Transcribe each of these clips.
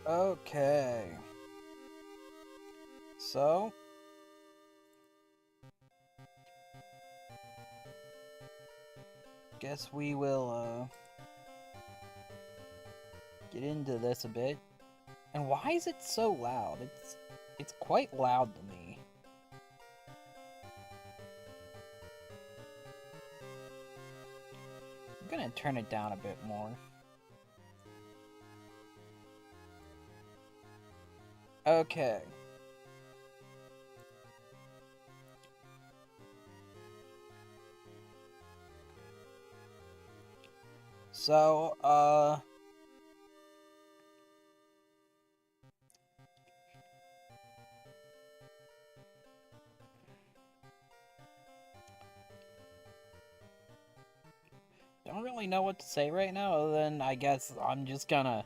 Okay. So, guess we will get into this a bit. And why is it so loud? It's quite loud to me. I'm gonna turn it down a bit more. Okay. So, don't really know what to say right now, other than I guess I'm just gonna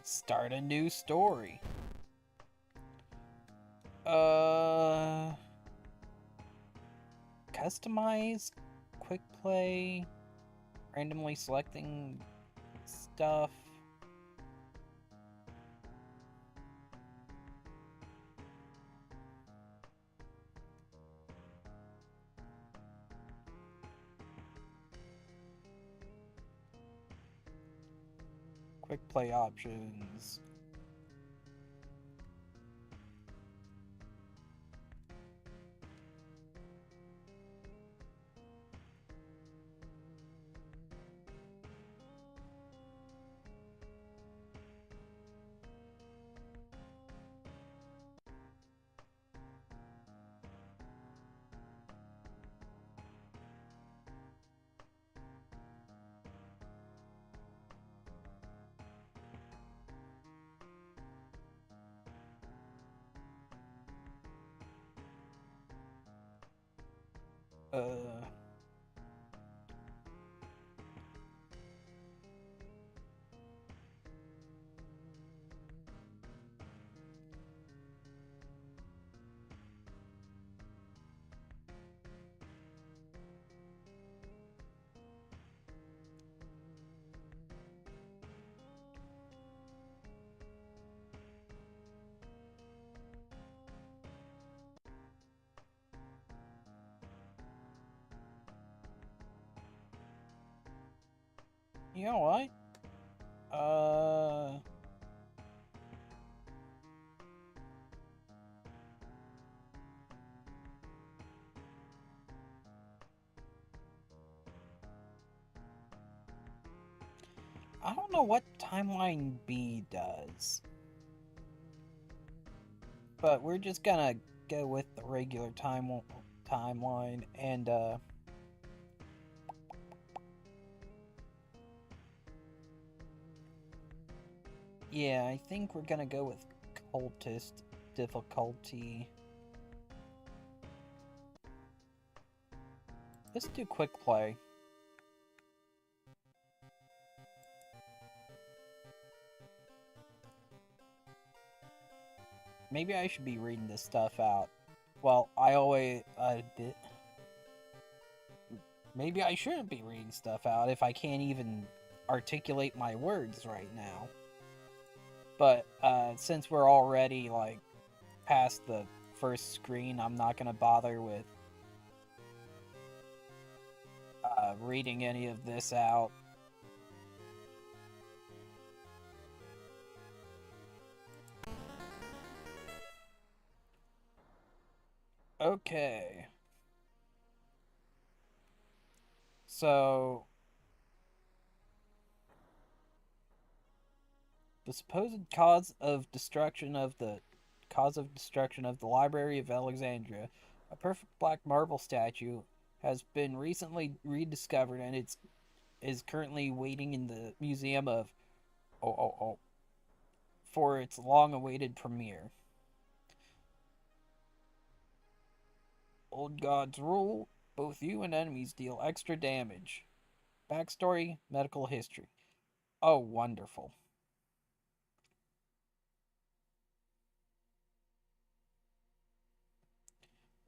start a new story. Uh, customize, quick play, randomly selecting stuff. Quick play options. Uh, you know what? Uh, I don't know what Timeline B does, but we're just gonna go with the regular timeline and yeah, I think we're gonna go with cultist difficulty. Let's do quick play. Maybe I should be reading this stuff out. Well, I always maybe I shouldn't be reading stuff out if I can't even articulate my words right now. But since we're already like past the first screen, I'm not gonna bother with reading any of this out. Okay. So, the supposed cause of destruction of the Library of Alexandria, a perfect black marble statue, has been recently rediscovered and it's is currently waiting in the museum of oh for its long-awaited premiere. Old gods rule. Both you and enemies deal extra damage. Backstory, medical history. Oh, wonderful.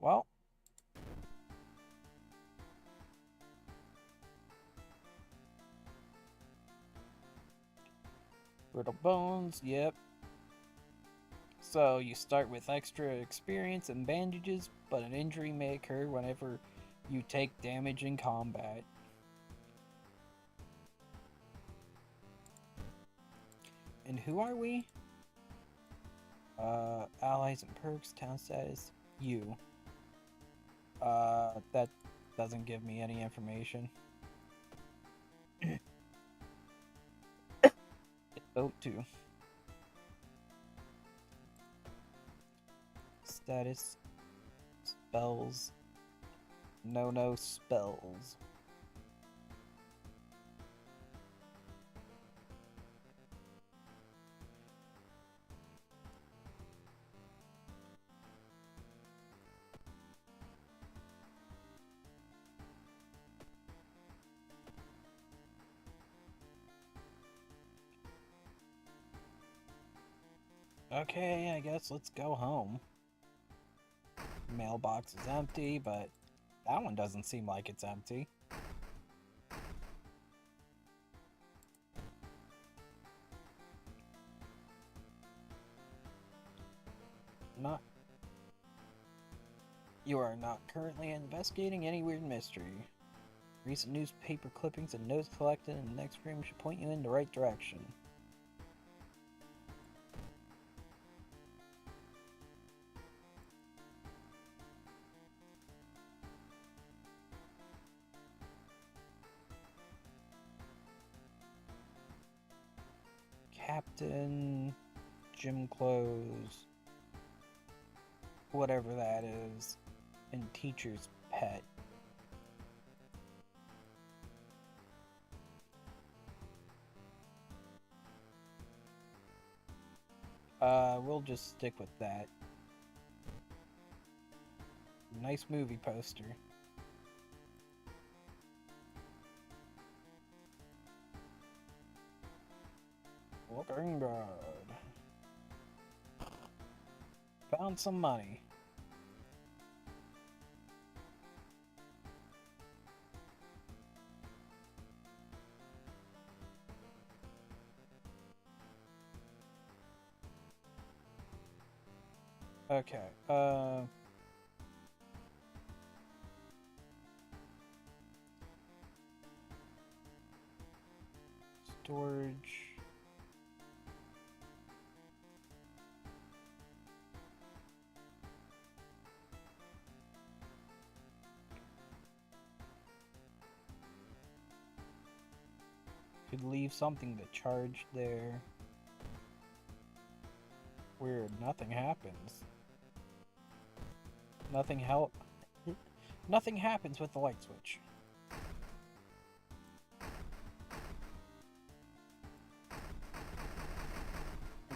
Well, Brittle bones, yep. So you start with extra experience and bandages, but an injury may occur whenever you take damage in combat. And who are we? Allies and perks, town status, you. That doesn't give me any information. Vote 2. Status, spells, no spells. Okay, I guess let's go home. Mailbox is empty, but that one doesn't seem like it's empty. Not. You are not currently investigating any weird mystery. Recent newspaper clippings and notes collected in the next room should point you in the right direction. Captain, gym clothes, whatever that is, and teacher's pet. We'll just stick with that. Nice movie poster. Looking good. Found some money. Okay, storage. Could leave something to charge there. Weird, nothing happens. Nothing happens with the light switch.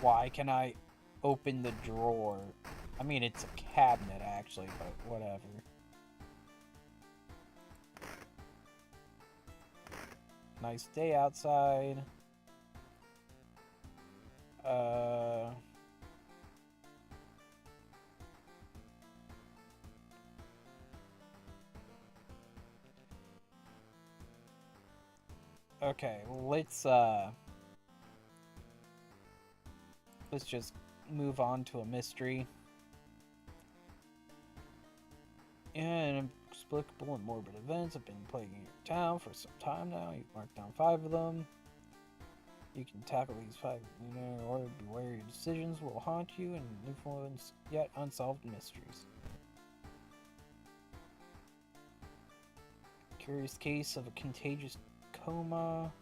Why can I open the drawer? I mean, it's a cabinet actually, but whatever. Nice day outside. Okay, let's just move on to a mystery. Inexplicable and morbid events have been plaguing your town for some time now. You've marked down 5 of them. You can tackle these 5 or beware your decisions will haunt you and influence yet unsolved mysteries. Curious case of a contagious coma.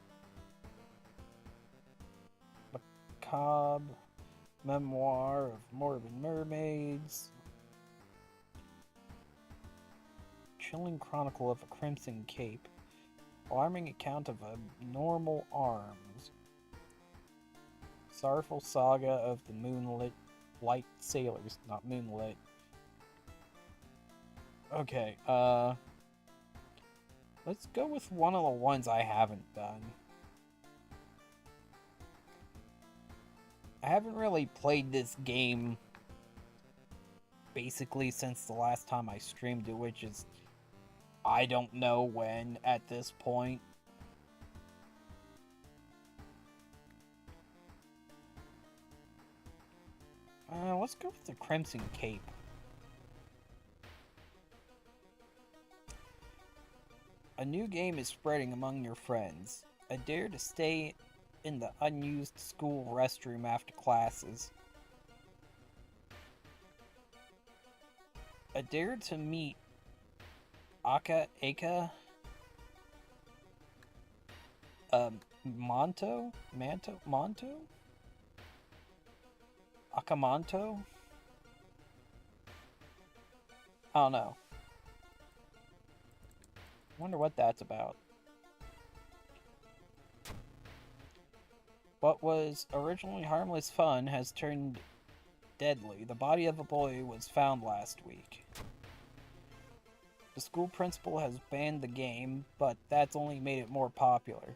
Macabre memoir of morbid mermaids. Chilling chronicle of a crimson cape. Alarming account of abnormal arms. Sorrowful saga of the moonlit light sailors. Not moonlit. Okay, let's go with one of the ones I haven't done. I haven't really played this game basically since the last time I streamed it, which is I don't know when at this point. Let's go with the Crimson Cape. A new game is spreading among your friends. A dare to stay in the unused school restroom after classes. A dare to meet Aka, Monto? Akamanto? I don't know. Wonder what that's about. What was originally harmless fun has turned deadly. The body of a boy was found last week. The school principal has banned the game, but that's only made it more popular.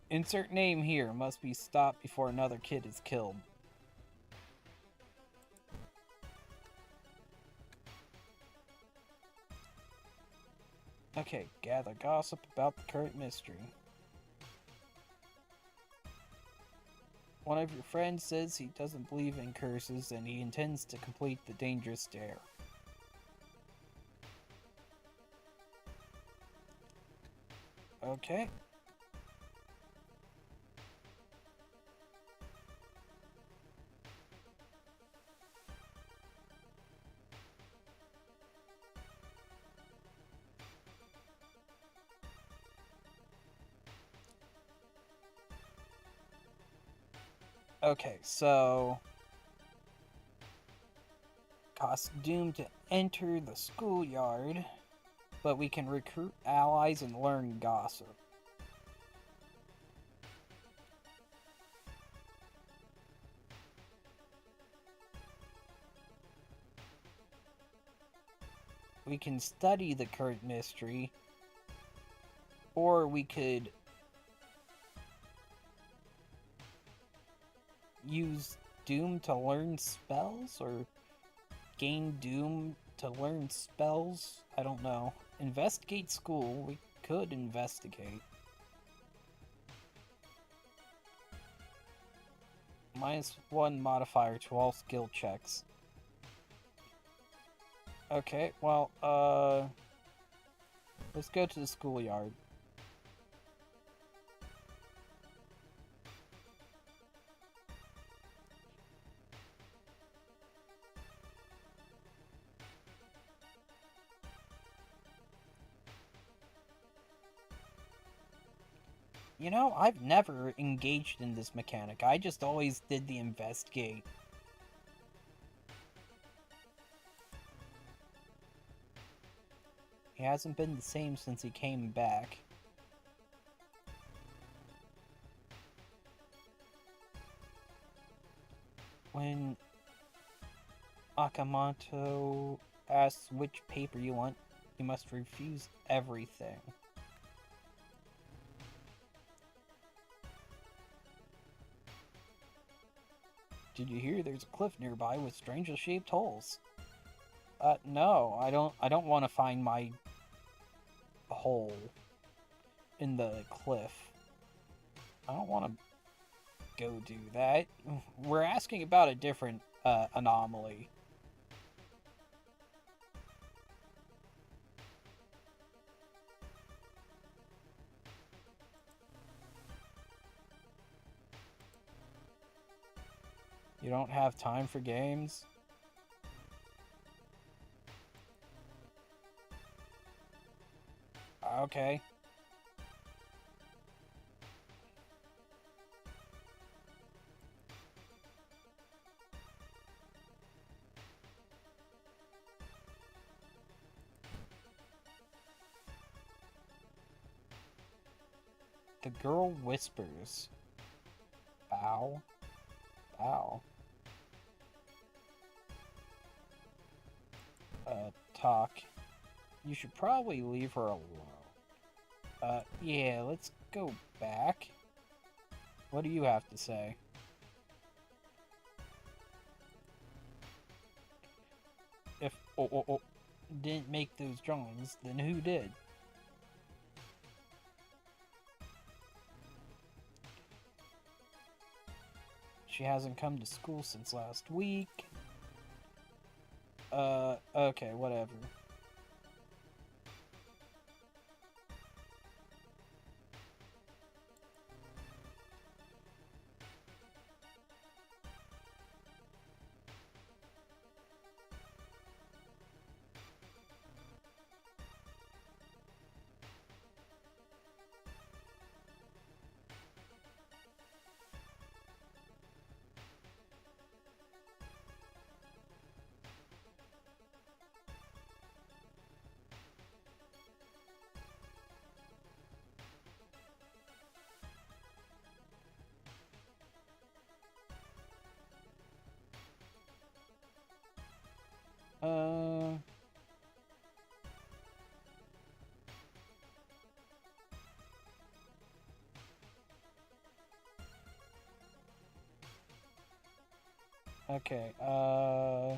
Insert name here must be stopped before another kid is killed. Okay, gather gossip about the current mystery. One of your friends says he doesn't believe in curses and he intends to complete the dangerous dare. Okay. Okay, so costs doomed to enter the schoolyard, but we can recruit allies and learn gossip. We can study the current mystery, or we could use Doom to learn spells, or gain Doom to learn spells? I don't know. Investigate school. We could investigate. -1 modifier to all skill checks. Okay, well, let's go to the schoolyard. You know, I've never engaged in this mechanic. I just always did the investigate. He hasn't been the same since he came back. When Akamoto asks which paper you want, you must refuse everything. Did you hear there's a cliff nearby with strangely shaped holes? No, I don't want to find my hole in the cliff. I don't want to go do that. We're asking about a different anomaly. You don't have time for games? Okay. The girl whispers. Bow. Bow. Talk. You should probably leave her alone. Yeah, let's go back. What do you have to say? If didn't make those drawings, then who did? she hasn't come to school since last week. Okay, whatever. Uh... Okay, we're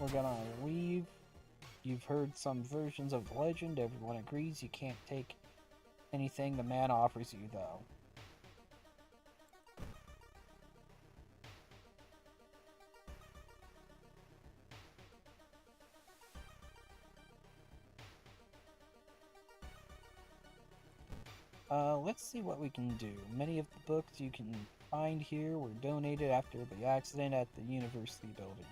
gonna leave. You've heard some versions of the legend. Everyone agrees you can't take anything the man offers you, though. Let's see what we can do. Many of the books you can find here were donated after the accident at the university building.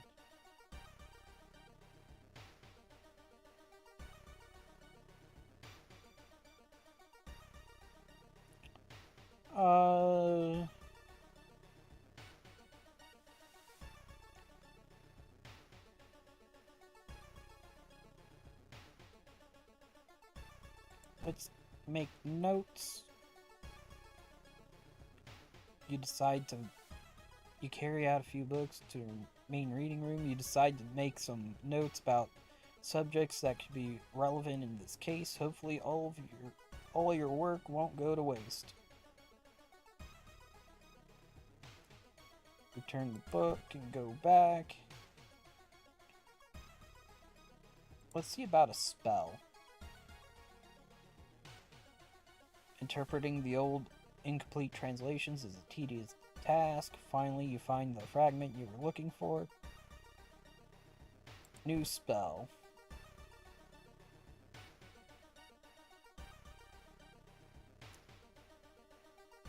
Let's make notes. You carry out a few books to your main reading room. You decide to make some notes about subjects that could be relevant in this case. Hopefully all of your work won't go to waste. Return the book and go back. Let's see about a spell. Interpreting the old incomplete translations is a tedious task. Finally, you find the fragment you were looking for. New spell.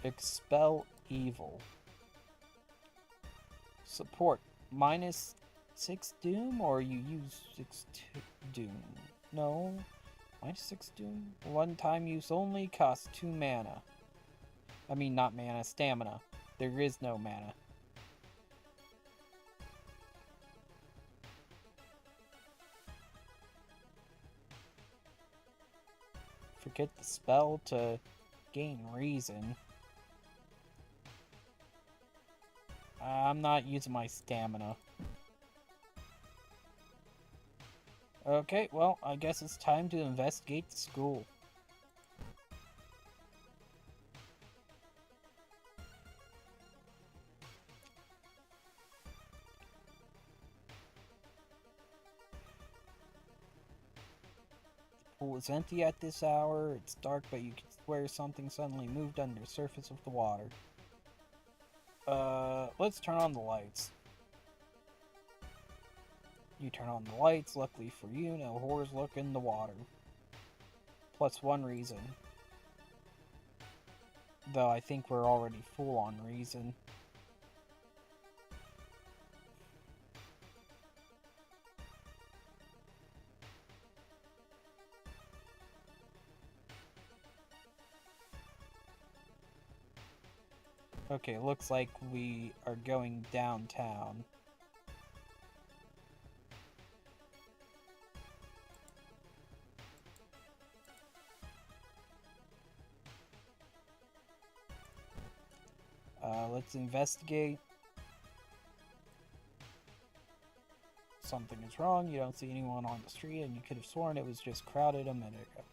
Expel evil. Support. -6 doom, or you use 6 doom? No. -6 doom? One time use only, costs 2 mana. I mean, not mana, stamina. There is no mana. Forget the spell to gain reason. I'm not using my stamina. Okay, well, I guess it's time to investigate the school. The pool is empty at this hour. It's dark, but you can swear something suddenly moved under the surface of the water. Let's turn on the lights. You turn on the lights. Luckily for you, no whores look in the water. Plus 1 reason. Though I think we're already full on reason. Okay, looks like we are going downtown. Let's investigate. Something is wrong. You don't see anyone on the street, and you could have sworn it was just crowded a minute ago.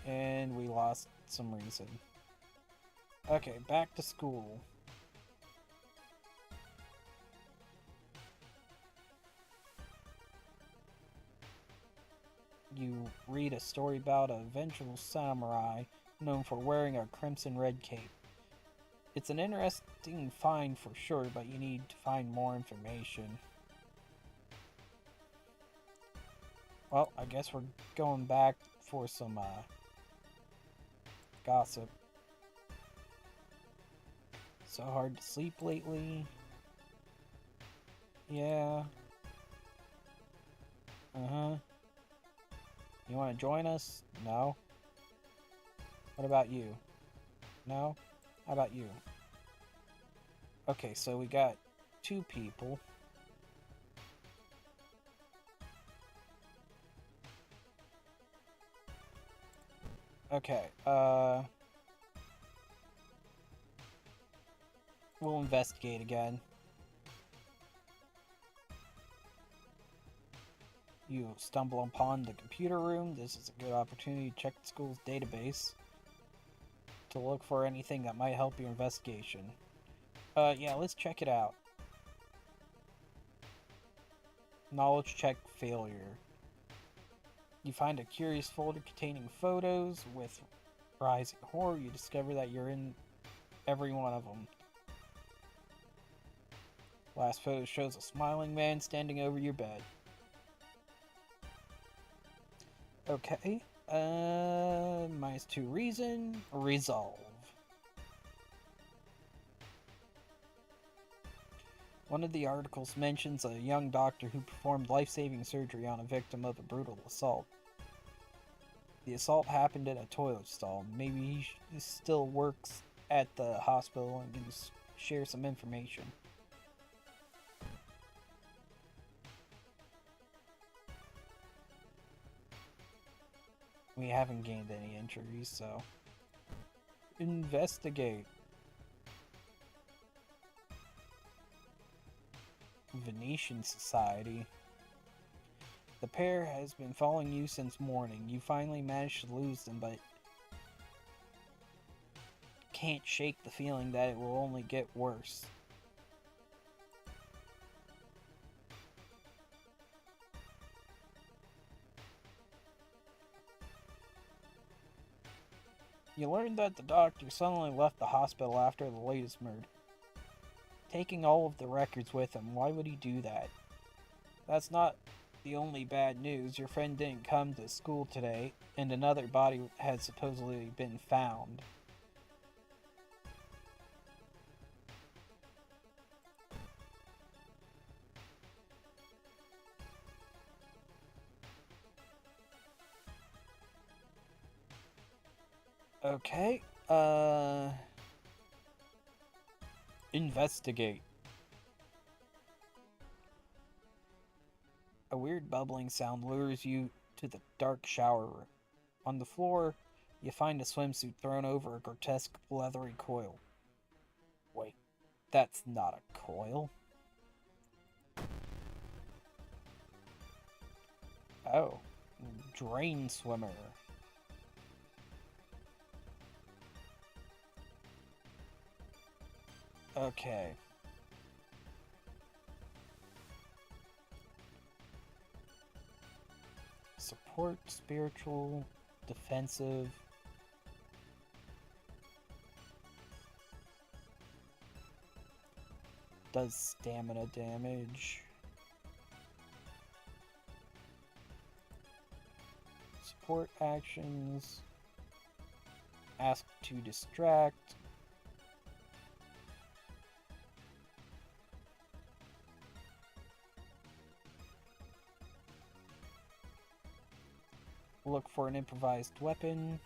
And we lost some reason. Okay, back to school. You read a story about a vengeful samurai known for wearing a crimson red cape. It's an interesting find for sure, but you need to find more information. Well, I guess we're going back for some gossip. So hard to sleep lately. Yeah. Uh-huh. You want to join us? No. What about you? No? How about you? Okay, so we got 2 people. Okay, we'll investigate again. You stumble upon the computer room. This is a good opportunity to check the school's database to look for anything that might help your investigation. Yeah, let's check it out. Knowledge check failure. You find a curious folder containing photos. With rising horror, you discover that you're in every one of them. Last photo shows a smiling man standing over your bed. Okay. -2 reason. Resolve. One of the articles mentions a young doctor who performed life-saving surgery on a victim of a brutal assault. The assault happened in a toilet stall. Maybe he still works at the hospital and can share some information. We haven't gained any injuries, so... Investigate. Venetian Society. The pair has been following you since morning. You finally managed to lose them, but can't shake the feeling that it will only get worse. You learned that the doctor suddenly left the hospital after the latest murder. Taking all of the records with him, why would he do that? That's not the only bad news. Your friend didn't come to school today, and another body had supposedly been found. Okay, investigate. A weird bubbling sound lures you to the dark shower room. On the floor, you find a swimsuit thrown over a grotesque leathery coil. Wait, that's not a coil. Oh, drain swimmer. Okay. Support, spiritual, defensive. Does stamina damage. Support actions. Ask to distract. Look for an improvised weapon.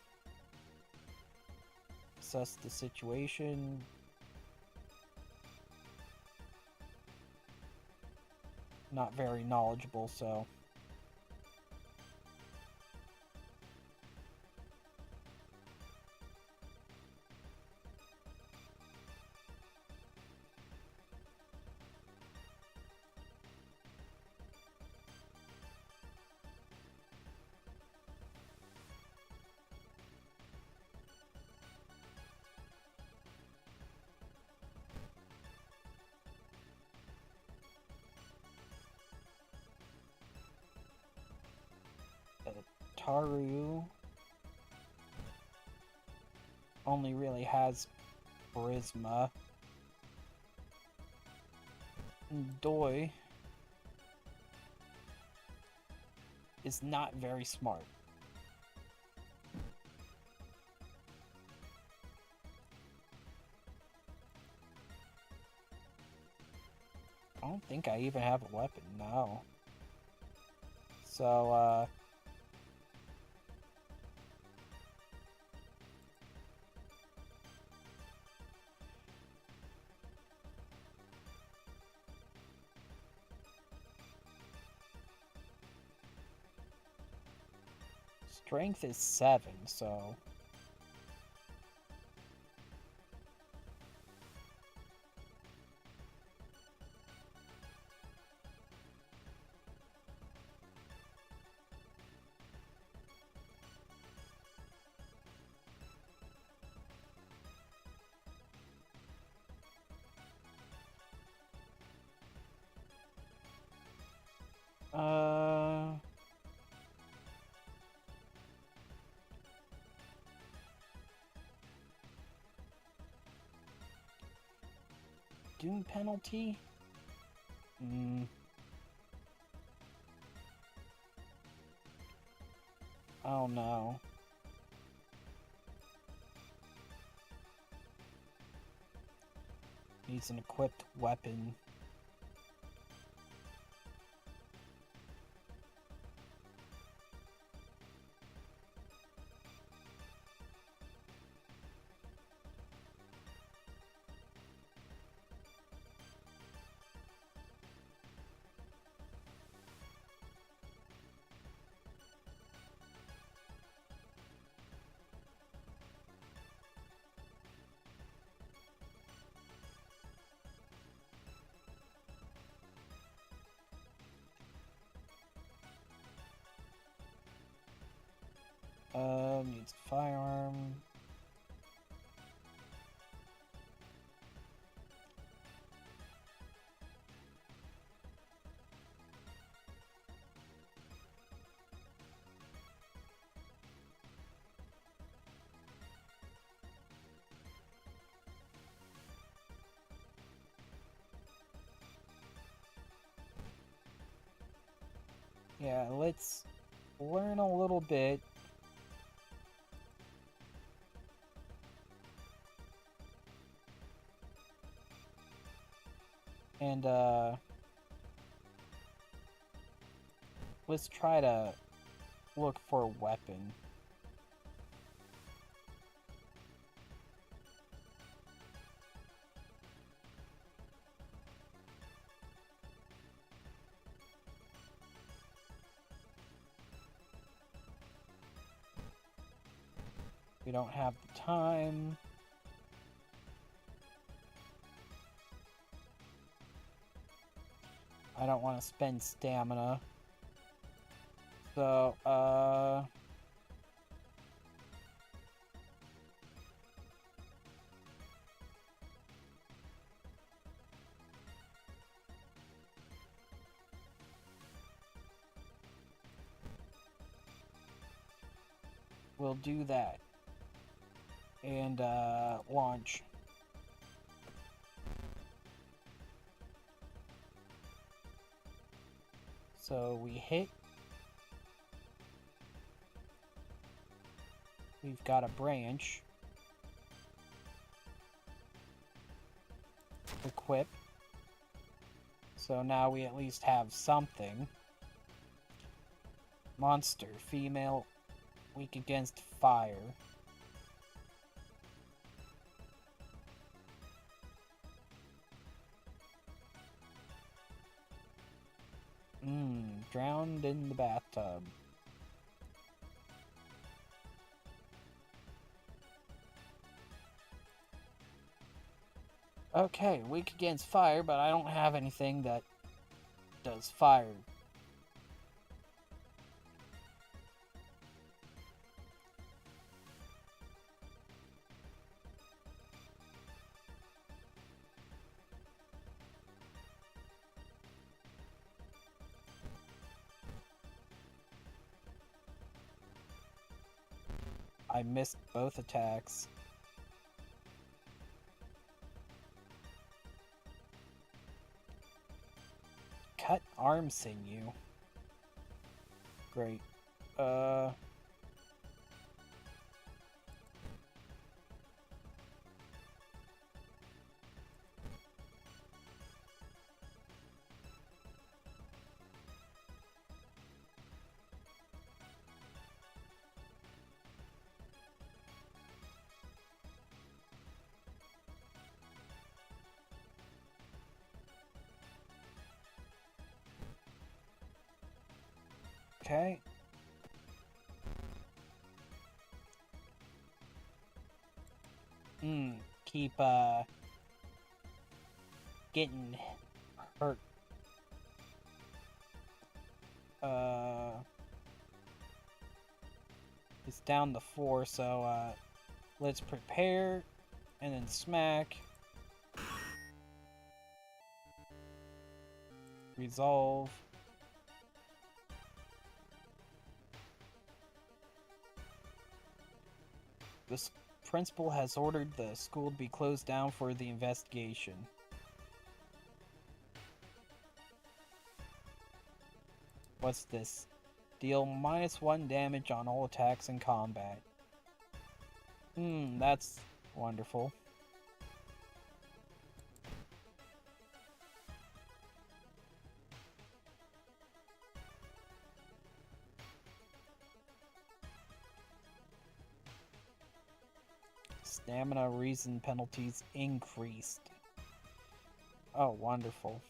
Assess the situation. Not very knowledgeable, so... Taru only really has charisma. Doi is not very smart. I don't think I even have a weapon, no. So, strength is 7, so... Doom penalty? Oh no. Needs an equipped weapon. Needs a firearm. Yeah, let's learn a little bit. And, let's try to look for a weapon. We don't have the time. I don't want to spend stamina. So, we'll do that. And, launch. So we hit. We've got a branch. Equip. So now we at least have something. Monster. Female. Weak against fire. Drowned in the bathtub. Okay, weak against fire, but I don't have anything that does fire. I missed both attacks. Cut arm sinew. Great. Okay. Keep, getting hurt. It's down to 4, so, let's prepare, and then smack. Resolve. The principal has ordered the school to be closed down for the investigation. What's this? Deal -1 damage on all attacks in combat. That's wonderful. Stamina reason penalties increased. Oh, wonderful.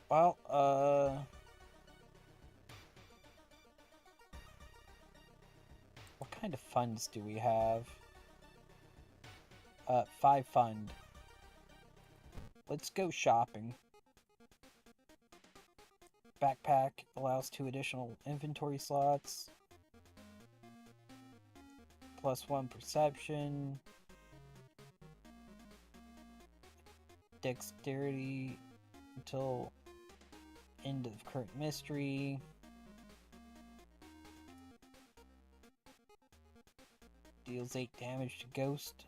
Well, what kind of funds do we have? 5 fund. Let's go shopping. Backpack allows 2 additional inventory slots. +1 perception. Dexterity until end of current mystery. Deals 8 damage to ghost.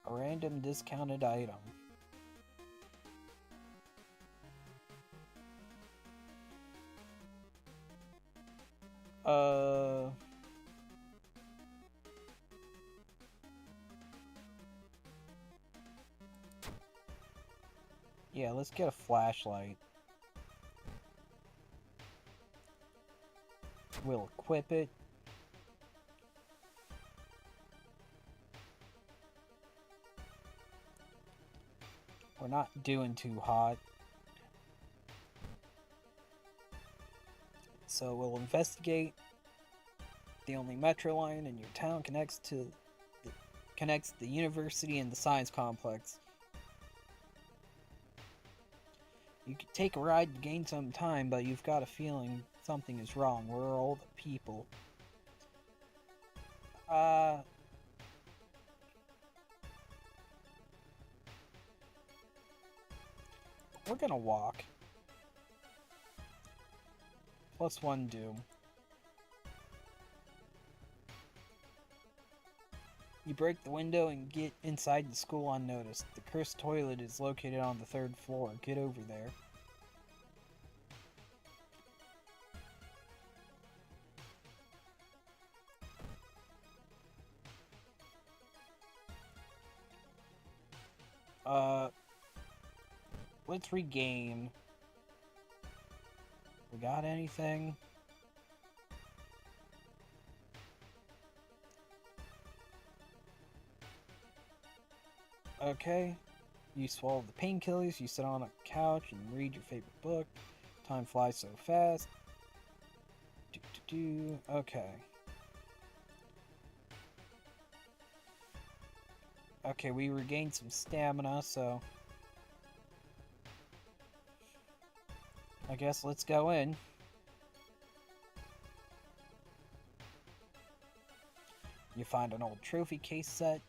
A random discounted item. Yeah, let's get a flashlight. We'll equip it. We're not doing too hot. So we'll investigate. The only metro line in your town connects the university and the science complex. You could take a ride to gain some time, but you've got a feeling something is wrong. Where are all the people? We're gonna walk. +1 doom. You break the window and get inside the school unnoticed. The cursed toilet is located on the 3rd floor. Get over there. Let's regain. We got anything? Okay. You swallow the painkillers, you sit on a couch and read your favorite book. Time flies so fast. Okay. Okay, we regained some stamina, so I guess let's go in. You find an old trophy case set.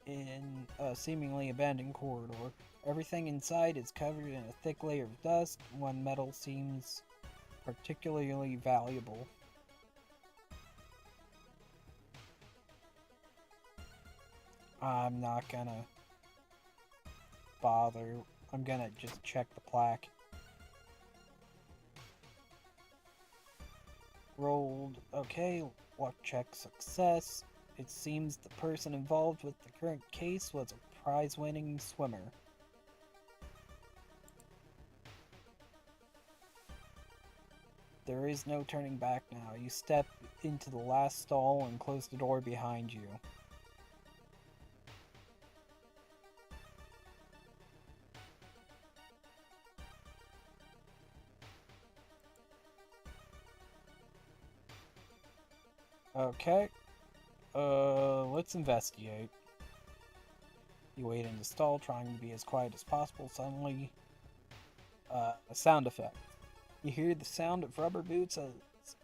in a seemingly abandoned corridor. Everything inside is covered in a thick layer of dust. One metal seems particularly valuable. I'm not gonna bother. I'm gonna just check the plaque. Rolled. Okay, luck check success. It seems the person involved with the current case was a prize-winning swimmer. There is no turning back now. You step into the last stall and close the door behind you. Okay. Let's investigate. You wait in the stall, trying to be as quiet as possible. Suddenly, a sound effect. You hear the sound of rubber boots as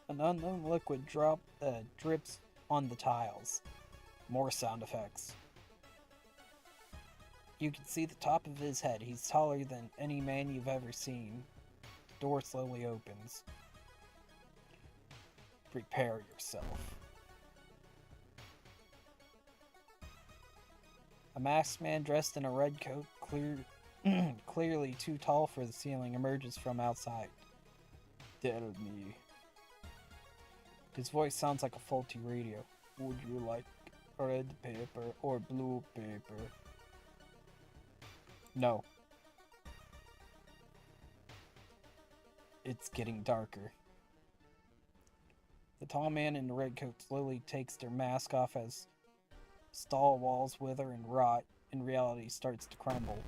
an unknown liquid drips on the tiles. More sound effects. You can see the top of his head. He's taller than any man you've ever seen. The door slowly opens. Prepare yourself. A masked man dressed in a red coat, clearly too tall for the ceiling, emerges from outside. Tell me. His voice sounds like a faulty radio. Would you like red paper or blue paper? No. It's getting darker. The tall man in the red coat slowly takes their mask off as stall walls wither and rot, and reality starts to crumble.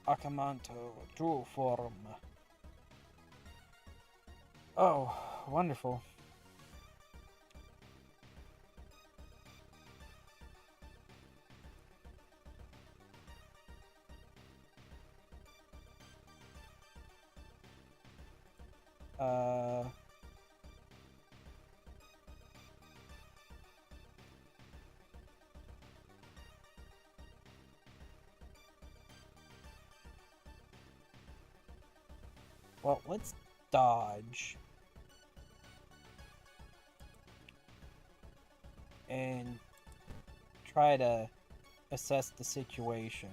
Akamanto, true form. Oh, wonderful. Well, let's dodge. And try to assess the situation.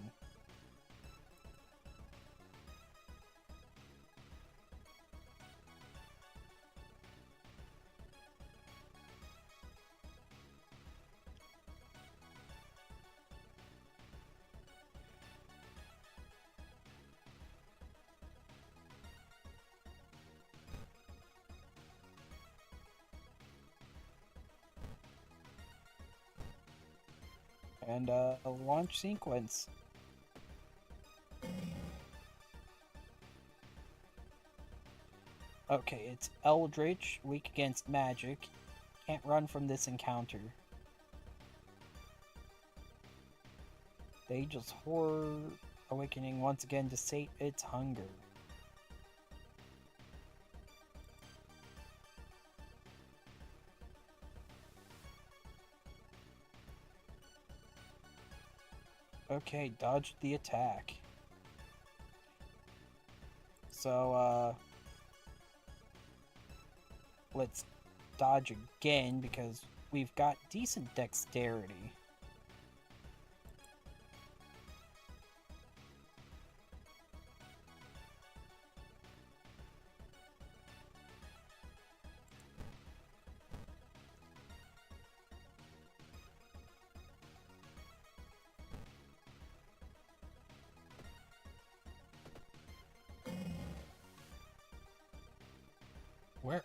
And a launch sequence. Okay, it's Eldritch, weak against magic. Can't run from this encounter. The Ageless Horror awakening once again to sate its hunger. Okay, dodged the attack. So, let's dodge again because we've got decent dexterity. Where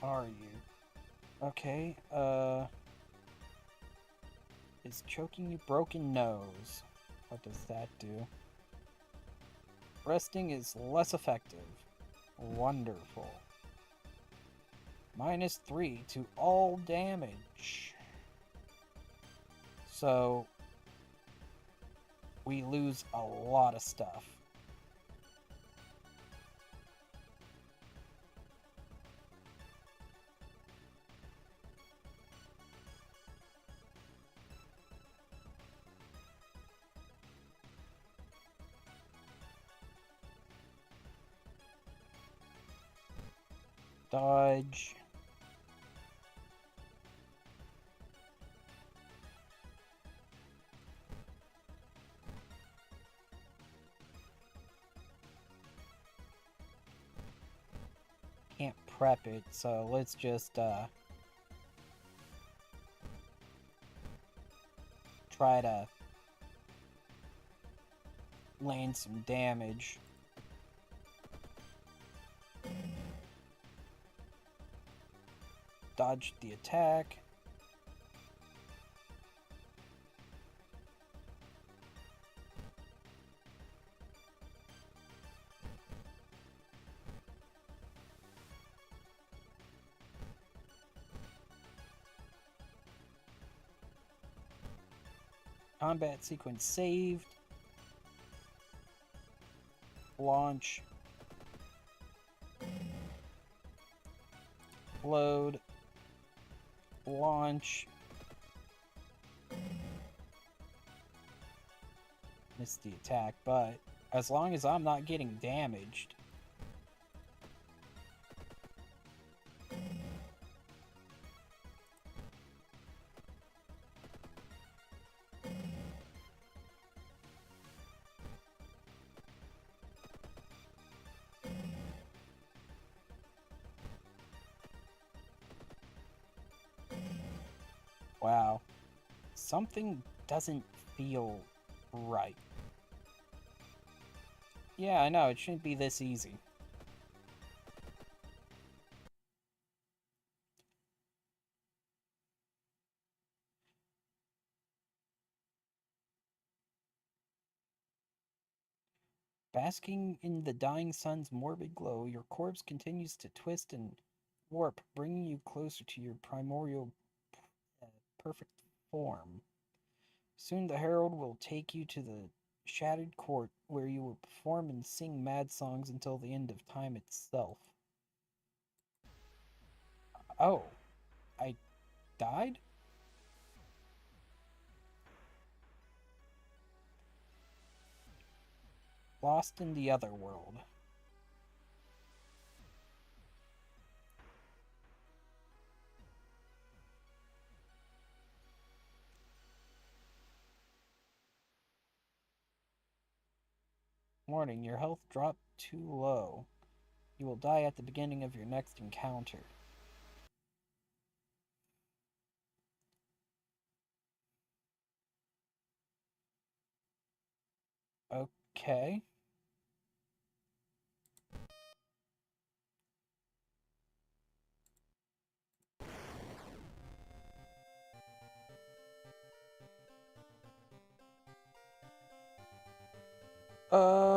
are you? Okay, is choking you broken nose? What does that do? Resting is less effective. Wonderful. -3 to all damage. So, we lose a lot of stuff. Dodge. Can't prep it, so let's just try to land some damage. Dodge the attack. Combat sequence saved. Launch. Load. Launch. Missed the attack, but as long as I'm not getting damaged. Wow. Something doesn't feel right. Yeah, I know, it shouldn't be this easy. Basking in the dying sun's morbid glow, your corpse continues to twist and warp, bringing you closer to your primordial perfect form. Soon the herald will take you to the shattered court, where you will perform and sing mad songs until the end of time itself. Oh, I died? Lost in the other world. Warning, your health dropped too low. You will die at the beginning of your next encounter. Okay. Uh...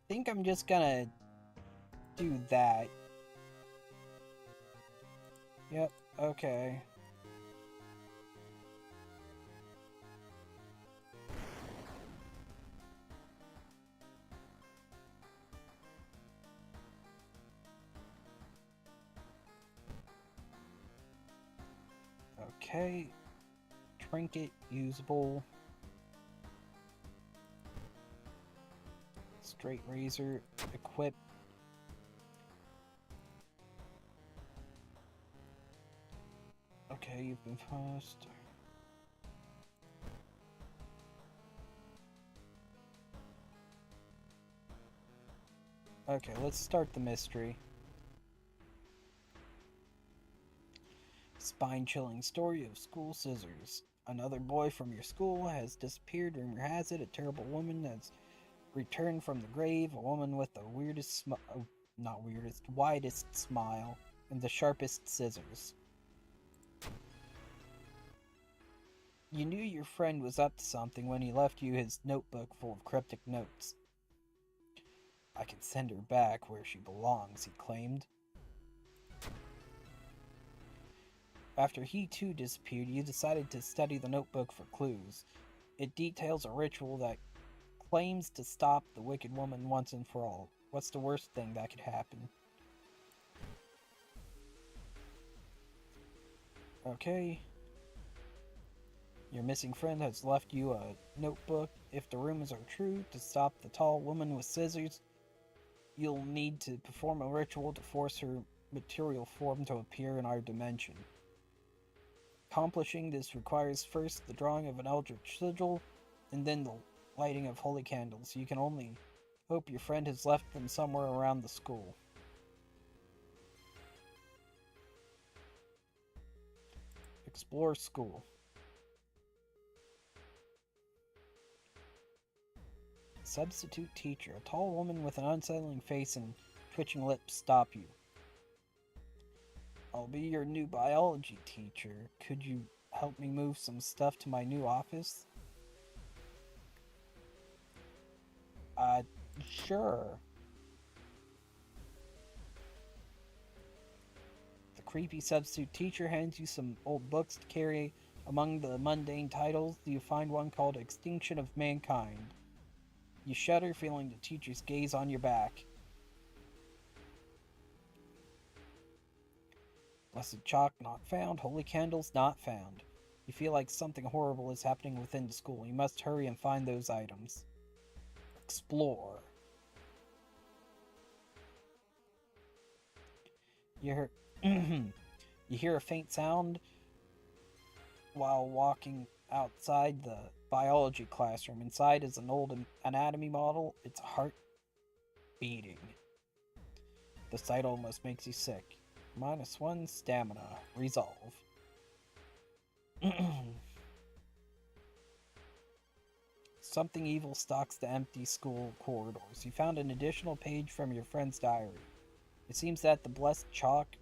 think I'm just gonna do that. Yep, okay. Okay. Trinket usable. Straight razor equip. Okay, you've been paused. Okay, let's start the mystery. Spine-chilling story of school scissors. Another boy from your school has disappeared. Rumor has it a terrible woman has returned from the grave. A woman with the weirdest not weirdest, widest smile and the sharpest scissors. You knew your friend was up to something when he left you his notebook full of cryptic notes. I can send her back where she belongs, he claimed. After he too disappeared, you decided to study the notebook for clues. It details a ritual that claims to stop the wicked woman once and for all. What's the worst thing that could happen? Okay. Your missing friend has left you a notebook. If the rumors are true, to stop the tall woman with scissors, you'll need to perform a ritual to force her material form to appear in our dimension. Accomplishing this requires first the drawing of an eldritch sigil, and then the lighting of holy candles. You can only hope your friend has left them somewhere around the school. Explore school. Substitute teacher. A tall woman with an unsettling face and twitching lips stop you. I'll be your new biology teacher. Could you help me move some stuff to my new office? Sure. The creepy substitute teacher hands you some old books to carry. Among the mundane titles, you find one called Extinction of Mankind. You shudder, feeling the teacher's gaze on your back. Blessed chalk not found, holy candles not found. You feel like something horrible is happening within the school. You must hurry and find those items. Explore. You hear a faint sound while walking outside the biology classroom. Inside is an old anatomy model, its heart beating. The sight almost makes you sick. -1 stamina. Resolve. Something evil stalks the empty school corridors. You found an additional page from your friend's diary. It seems that the blessed chalk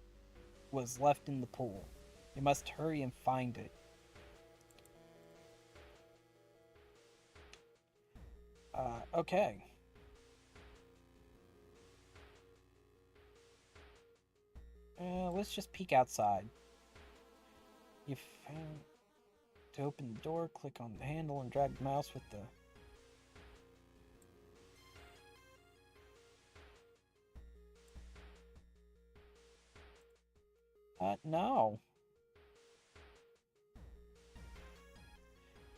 was left in the pool. You must hurry and find it. Okay. Let's just peek outside. You found... To open the door, click on the handle and drag the mouse with the... No.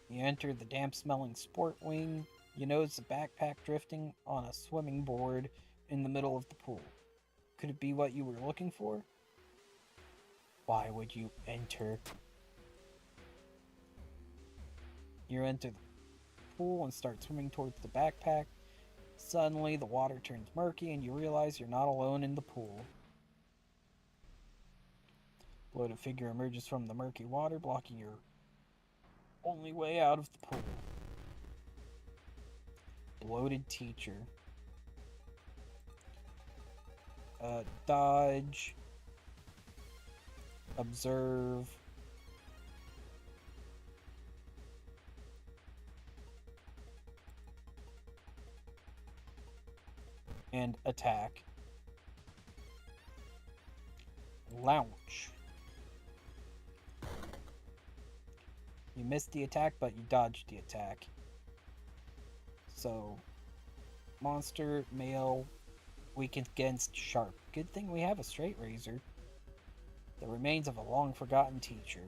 You enter the damp-smelling sport wing. You notice a backpack drifting on a swimming board in the middle of the pool. Could it be what you were looking for? Why would you enter? You enter the pool and start swimming towards the backpack. Suddenly, the water turns murky and you realize you're not alone in the pool. A bloated figure emerges from the murky water, blocking your only way out of the pool. Bloated teacher. Dodge. Observe. And attack. Launch. You missed the attack, but you dodged the attack. So, monster, male, weak against sharp. Good thing we have a straight razor. The remains of a long-forgotten teacher.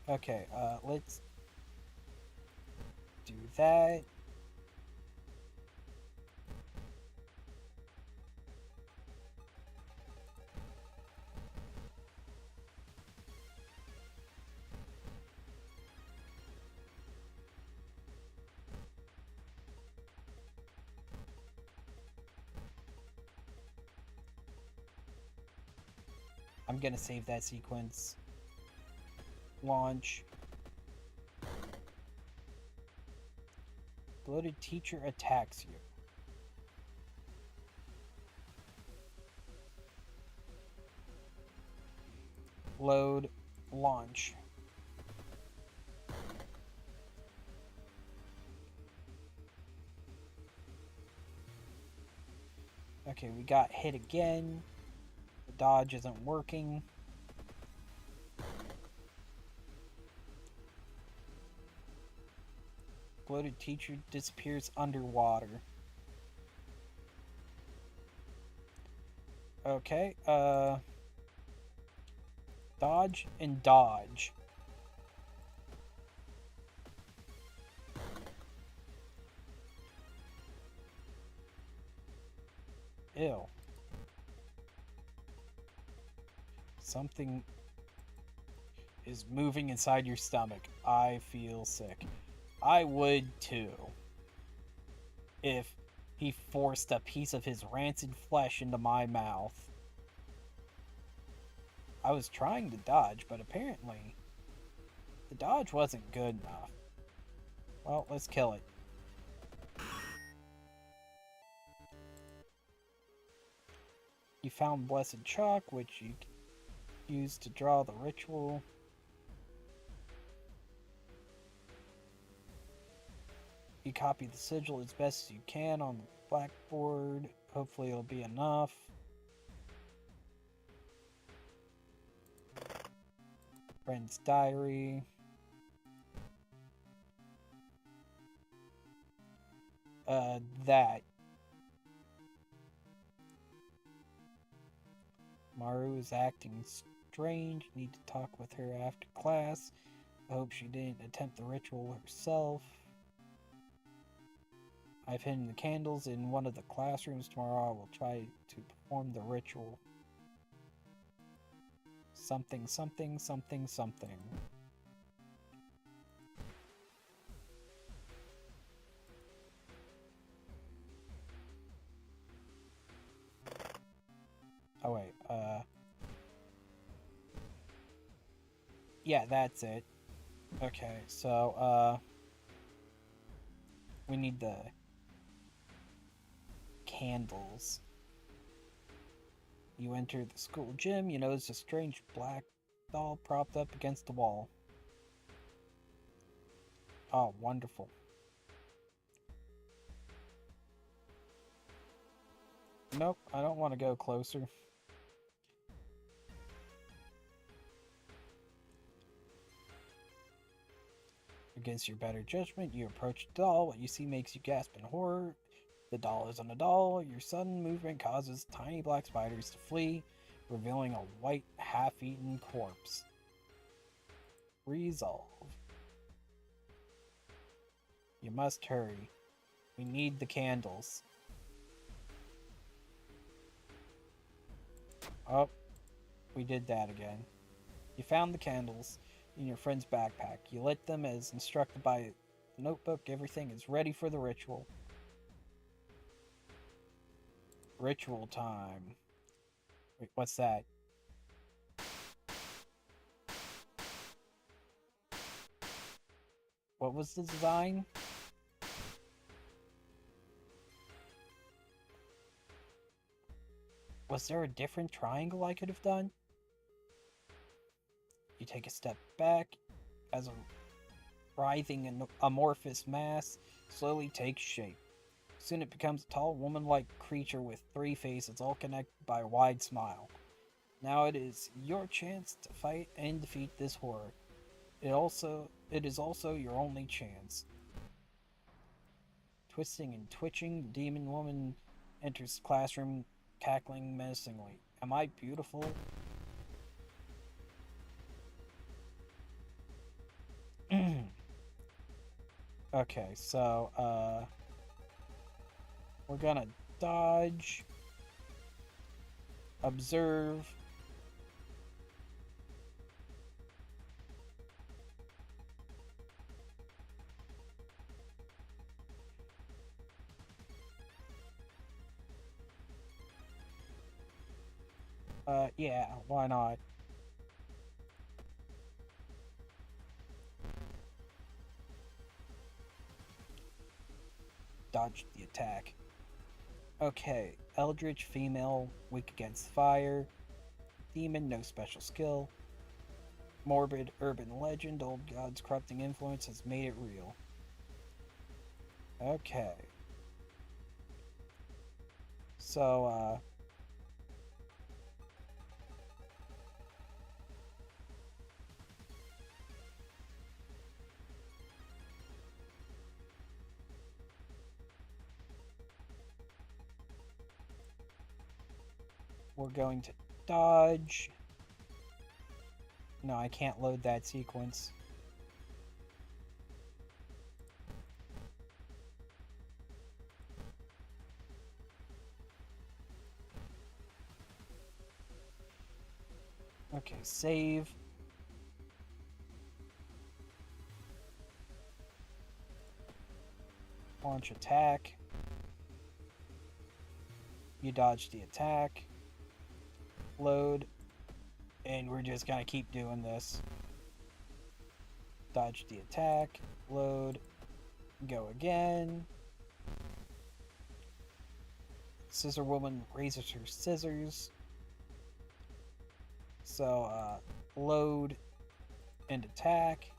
Okay, let's do that. I'm gonna save that sequence. Launch. Bloated teacher attacks you. Load. Launch. Okay, we got hit again. The dodge isn't working. Bloated teacher disappears underwater. Okay, Dodge and dodge. Ew. Something is moving inside your stomach. I feel sick. I would too. If he forced a piece of his rancid flesh into my mouth. I was trying to dodge, but apparently the dodge wasn't good enough. Well, let's kill it. You found Blessed Chalk, which you used to draw the ritual. You copy the sigil as best as you can on the blackboard. Hopefully it'll be enough. Friend's diary. That. Maru is acting strange. Need to talk with her after class. I hope she didn't attempt the ritual herself. I've hidden the candles in one of the classrooms. Tomorrow I will try to perform the ritual. Something, something, something, something. Oh wait, yeah, that's it. Okay, so, we need the candles. You enter the school gym, you notice a strange black doll propped up against the wall. Oh, wonderful. Nope, I don't want to go closer. Against your better judgment, you approach the doll. What you see makes you gasp in horror. The doll isn't a doll. Your sudden movement causes tiny black spiders to flee, revealing a white, half-eaten corpse. Resolve. You must hurry. We need the candles. Oh, we did that again. You found the candles in your friend's backpack. You lit them as instructed by the notebook. Everything is ready for the ritual. Ritual time. Wait, what's that? What was the design? Was there a different triangle I could have done? You take a step back as a writhing amorphous mass slowly takes shape. Soon it becomes a tall woman-like creature with 3 faces, all connected by a wide smile. Now it is your chance to fight and defeat this horror. It is also your only chance. Twisting and twitching, the demon woman enters the classroom, cackling menacingly. Am I beautiful? Okay, so, we're gonna dodge, observe, yeah, why not? Dodge the attack. Okay, Eldritch female, weak against fire. Demon, no special skill. Morbid urban legend, old god's corrupting influence has made it real. Okay. So, we're going to dodge. No, I can't load that sequence. Okay, save. Launch attack. You dodge the attack. Load. And we're just gonna keep doing this. Dodge the attack. Load. Go again. Scissor Woman raises her scissors. So, load and attack.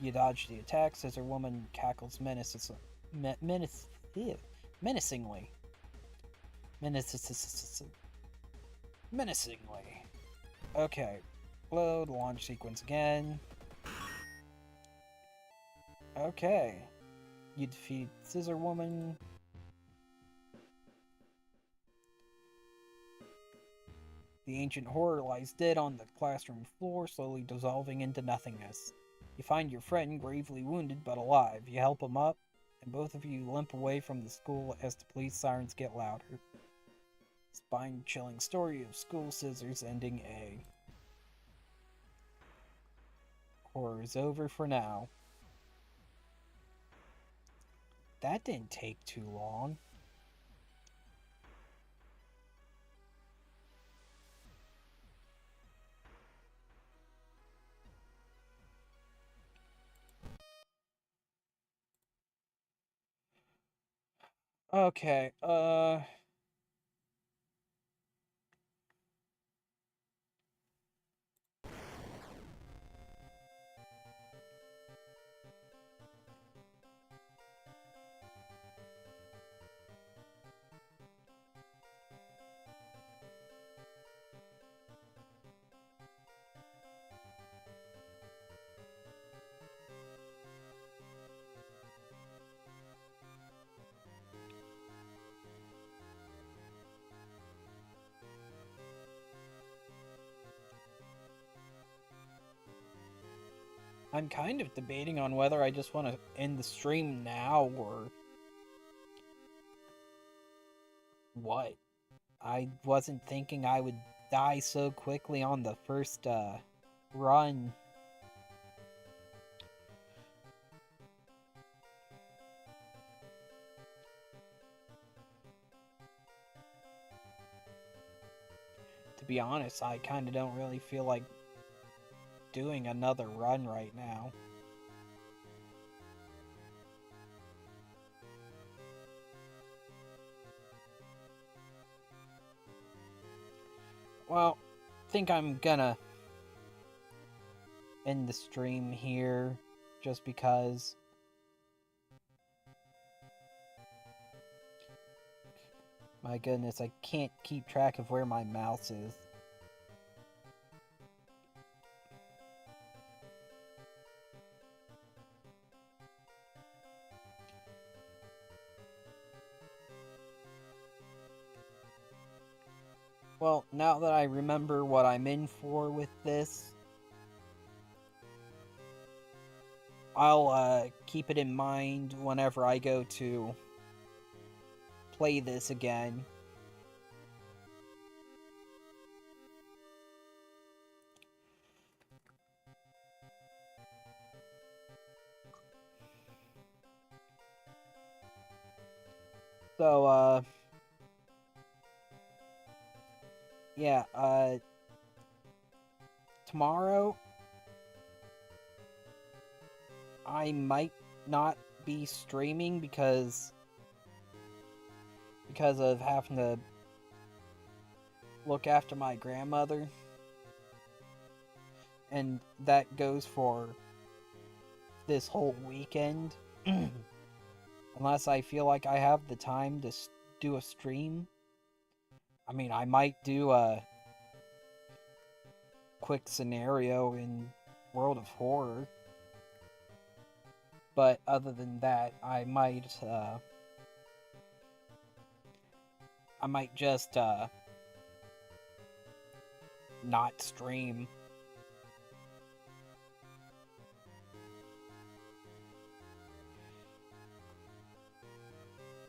You dodge the attack. Scissor Woman cackles menacingly. Menacingly. Okay. Load, launch sequence again. Okay. You defeat Scissor Woman. The ancient horror lies dead on the classroom floor, slowly dissolving into nothingness. You find your friend gravely wounded but alive. You help him up, and both of you limp away from the school as the police sirens get louder. Spine-chilling story of school scissors ending A. Horror is over for now. That didn't take too long. Okay, I'm kind of debating on whether I just want to end the stream now or what. I wasn't thinking I would die so quickly on the first run. To be honest, I kind of don't really feel like doing another run right now. Well, I think I'm gonna end the stream here just because my goodness, I can't keep track of where my mouse is. Well, now that I remember what I'm in for with this, I'll keep it in mind whenever I go to play this again. So, yeah, tomorrow I might not be streaming because of having to look after my grandmother. And that goes for this whole weekend. Unless I feel like I have the time to do a stream. I mean, I might do a quick scenario in World of Horror. But other than that, I I might just not stream.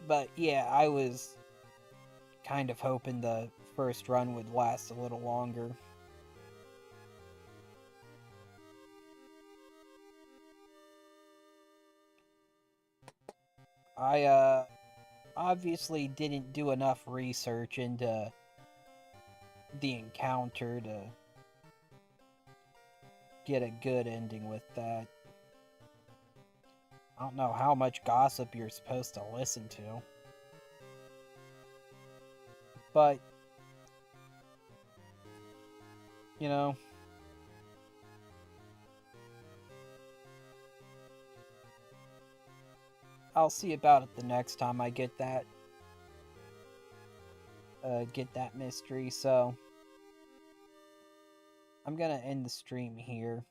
But yeah, I was kind of hoping the first run would last a little longer. I obviously didn't do enough research into the encounter to get a good ending with that. I don't know how much gossip you're supposed to listen to. But, you know, I'll see about it the next time I get that mystery. So I'm gonna end the stream here.